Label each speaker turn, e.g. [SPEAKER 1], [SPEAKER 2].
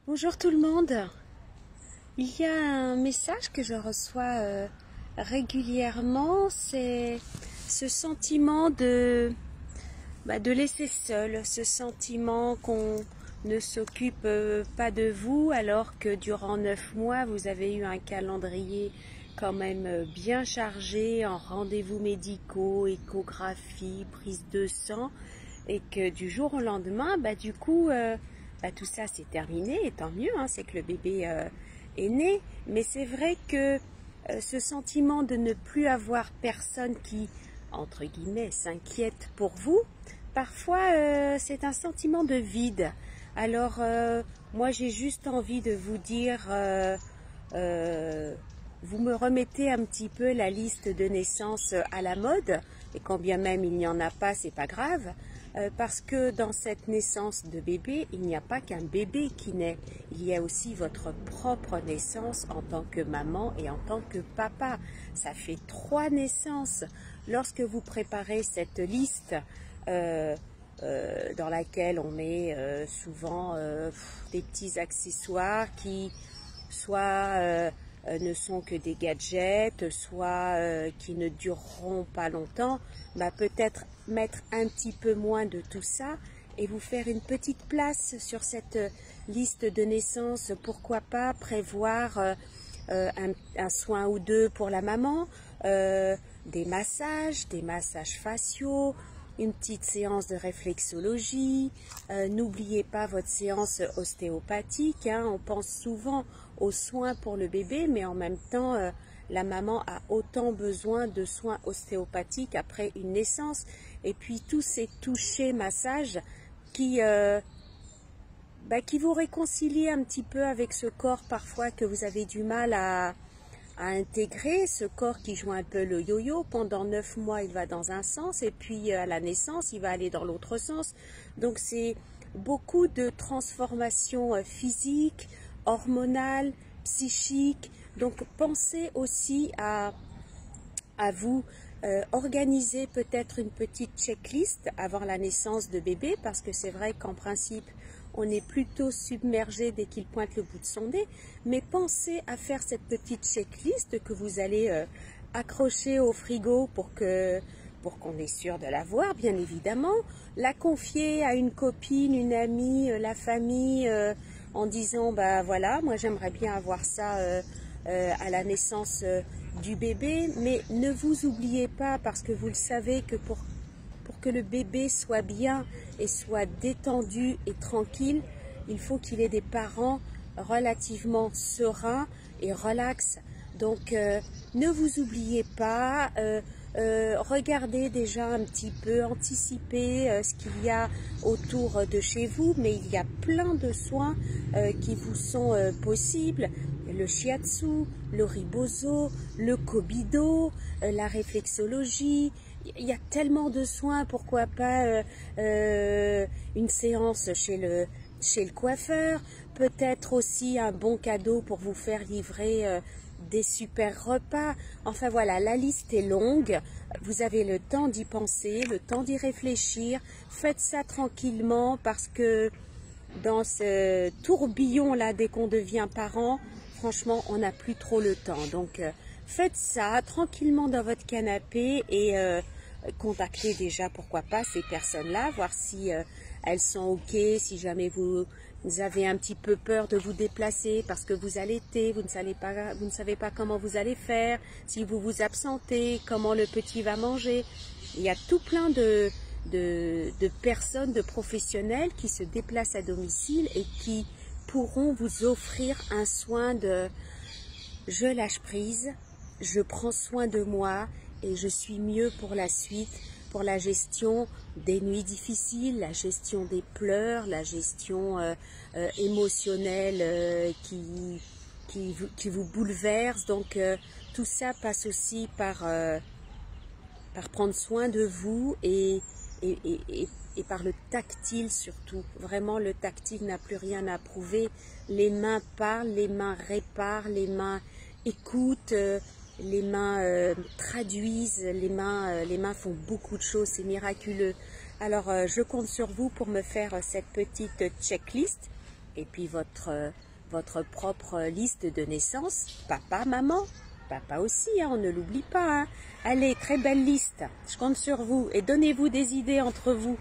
[SPEAKER 1] Bonjour tout le monde. Il y a un message que je reçois régulièrement, c'est ce sentiment de laisser seul, ce sentiment qu'on ne s'occupe pas de vous alors que durant 9 mois vous avez eu un calendrier quand même bien chargé en rendez-vous médicaux, échographie, prise de sang et que du jour au lendemain, tout ça c'est terminé et tant mieux, hein, c'est que le bébé est né. Mais c'est vrai que ce sentiment de ne plus avoir personne qui, entre guillemets, s'inquiète pour vous, parfois c'est un sentiment de vide. Alors moi j'ai juste envie de vous dire, vous me remettez un petit peu la liste de naissances à la mode, et quand bien même il n'y en a pas, c'est pas grave. Parce que dans cette naissance de bébé, il n'y a pas qu'un bébé qui naît, il y a aussi votre propre naissance en tant que maman et en tant que papa. Ça fait 3 naissances. Lorsque vous préparez cette liste dans laquelle on met souvent des petits accessoires qui soit ne sont que des gadgets, soit qui ne dureront pas longtemps, peut-être mettre un petit peu moins de tout ça et vous faire une petite place sur cette liste de naissance. Pourquoi pas prévoir un soin ou deux pour la maman, des massages faciaux, une petite séance de réflexologie. N'oubliez pas votre séance ostéopathique, hein. On pense souvent aux soins pour le bébé, mais en même temps, la maman a autant besoin de soins ostéopathiques après une naissance. Et puis tous ces touchés massages qui vous réconcilient un petit peu avec ce corps parfois que vous avez du mal à intégrer, ce corps qui joue un peu le yo-yo. Pendant 9 mois, il va dans un sens et puis à la naissance, il va aller dans l'autre sens. Donc c'est beaucoup de transformations physiques, hormonales, psychiques. Donc pensez aussi à vous organiser peut-être une petite checklist avant la naissance de bébé, parce que c'est vrai qu'en principe on est plutôt submergé dès qu'il pointe le bout de son nez, mais pensez à faire cette petite checklist que vous allez accrocher au frigo pour qu'on est sûr de la voir, bien évidemment, la confier à une copine, une amie, la famille, en disant voilà, moi j'aimerais bien avoir ça à la naissance du bébé, mais ne vous oubliez pas, parce que vous le savez que pour que le bébé soit bien et soit détendu et tranquille, il faut qu'il ait des parents relativement sereins et relax. Donc ne vous oubliez pas, regardez déjà un petit peu, anticipez ce qu'il y a autour de chez vous, mais il y a plein de soins qui vous sont possibles. Le shiatsu, le ribozo, le kobido, la réflexologie. Il y a tellement de soins, pourquoi pas une séance chez le coiffeur, peut-être aussi un bon cadeau pour vous faire livrer des super repas. Enfin voilà, la liste est longue, vous avez le temps d'y penser, le temps d'y réfléchir, faites ça tranquillement, parce que dans ce tourbillon-là, dès qu'on devient parent, franchement, on n'a plus trop le temps. Donc faites ça tranquillement dans votre canapé et contactez déjà, pourquoi pas, ces personnes-là, voir si elles sont OK, si jamais vous avez un petit peu peur de vous déplacer parce que vous allaitez, vous ne savez pas comment vous allez faire, si vous vous absentez, comment le petit va manger. Il y a tout plein de personnes, de professionnels qui se déplacent à domicile et qui pourront vous offrir un soin de « je lâche prise, je prends soin de moi et je suis mieux pour la suite », pour la gestion des nuits difficiles, la gestion des pleurs, la gestion émotionnelle qui vous bouleverse. Donc tout ça passe aussi par prendre soin de vous et par le tactile surtout. Vraiment, le tactile n'a plus rien à prouver. Les mains parlent, les mains réparent, les mains écoutent, les mains traduisent, les mains font beaucoup de choses, c'est miraculeux. Alors je compte sur vous pour me faire cette petite checklist Et puis votre propre liste de naissance, papa, maman, papa aussi, hein, on ne l'oublie pas. Hein. Allez, très belle liste, je compte sur vous et donnez-vous des idées entre vous.